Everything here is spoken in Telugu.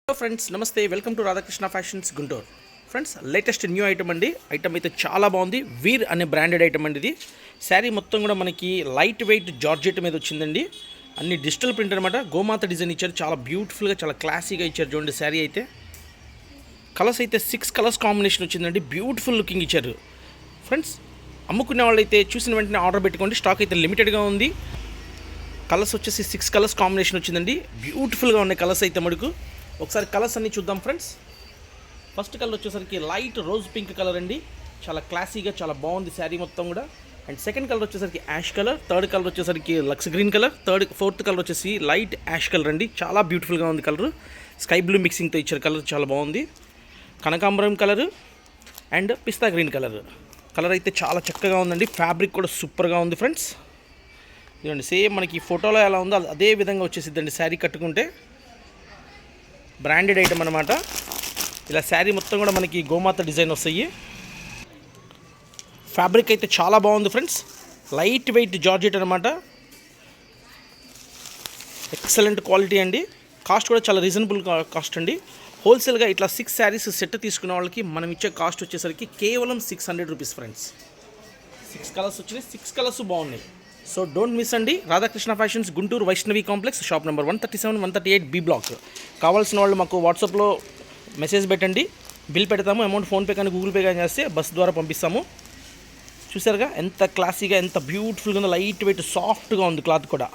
హలో ఫ్రెండ్స్, నమస్తే. Welcome to Radhakrishna fashions Guntur. Friends, latest new item అండి. ఐటమ్ అయితే చాలా బాగుంది. వీర్ అనే బ్రాండెడ్ ఐటమ్ అండి. ఇది శారీ మొత్తం కూడా మనకి లైట్ వెయిట్ జార్జెట్ మీద వచ్చిందండి. అన్ని డిజిటల్ ప్రింట్ అనమాట. గోమాత డిజైన్ ఇచ్చారు. చాలా బ్యూటిఫుల్గా, చాలా క్లాసీగా ఇచ్చారు. చూడండి శారీ అయితే. కలర్స్ అయితే 6 కలర్స్ కాంబినేషన్ వచ్చిందండి. బ్యూటిఫుల్ లుకింగ్ ఇచ్చారు. ఫ్రెండ్స్, అమ్ముకునే వాళ్ళు అయితే చూసిన వెంటనే ఆర్డర్ పెట్టుకోండి. స్టాక్ అయితే లిమిటెడ్గా ఉంది. కలర్స్ వచ్చేసి 6 కలర్స్ కాంబినేషన్ వచ్చిందండి. బ్యూటిఫుల్గా ఉన్నాయి కలర్స్ అయితే మటుకు. ఒకసారి కలర్స్ అన్నీ చూద్దాం ఫ్రెండ్స్. ఫస్ట్ కలర్ వచ్చేసరికి లైట్ రోజ్ పింక్ కలర్ అండి. చాలా క్లాసీగా, చాలా బాగుంది శారీ మొత్తం కూడా. అండ్ సెకండ్ కలర్ వచ్చేసరికి యాష్ కలర్. థర్డ్ కలర్ వచ్చేసరికి లక్స్ గ్రీన్ కలర్. ఫోర్త్ కలర్ వచ్చేసి లైట్ యాష్ కలర్ అండి. చాలా బ్యూటిఫుల్గా ఉంది కలర్. స్కై బ్లూ మిక్సింగ్తో ఇచ్చారు. కలర్ చాలా బాగుంది. కనకాంబరం colour and pista green colour. Colour అయితే చాలా చక్కగా ఉందండి. ఫ్యాబ్రిక్ కూడా సూపర్గా ఉంది ఫ్రెండ్స్. ఇదండి సేమ్ మనకి ఫోటోలో ఎలా ఉందో అదే విధంగా వచ్చేసిద్దండి శారీ కట్టుకుంటే. బ్రాండెడ్ ఐటమ్ అనమాట. ఇలా శారీ మొత్తం కూడా మనకి గోమాత డిజైన్ వస్తాయి. ఫ్యాబ్రిక్ అయితే చాలా బాగుంది ఫ్రెండ్స్. లైట్ వెయిట్ జార్జెట్ అనమాట. ఎక్సలెంట్ క్వాలిటీ అండి. కాస్ట్ కూడా చాలా రీజనబుల్ కాస్ట్ అండి. హోల్సేల్గా ఇట్లా 6 శారీస్ సెట్ తీసుకునే వాళ్ళకి మనం ఇచ్చే కాస్ట్ వచ్చేసరికి కేవలం 600 రూపీస్ ఫ్రెండ్స్. 6 కలర్స్ వచ్చినాయి. 6 కలర్స్ బాగున్నాయి. సో డోంట్ మిస్ అండి. Radhakrishna fashions Guntur, Vaishnavi complex, shop number 137, 138 B block. కావాల్సిన వాళ్ళు మాకు వాట్సాప్లో మెసేజ్ పెట్టండి. బిల్ పెడతాము. అమౌంట్ ఫోన్పే కానీ గూగుల్ పే కానీ చేస్తే బస్ ద్వారా పంపిస్తాము. చూసారుగా ఎంత క్లాసీగా, ఎంత బ్యూటిఫుల్గా ఉందో. లైట్ వెయిట్ సాఫ్ట్గా ఉంది క్లాత్ కూడా.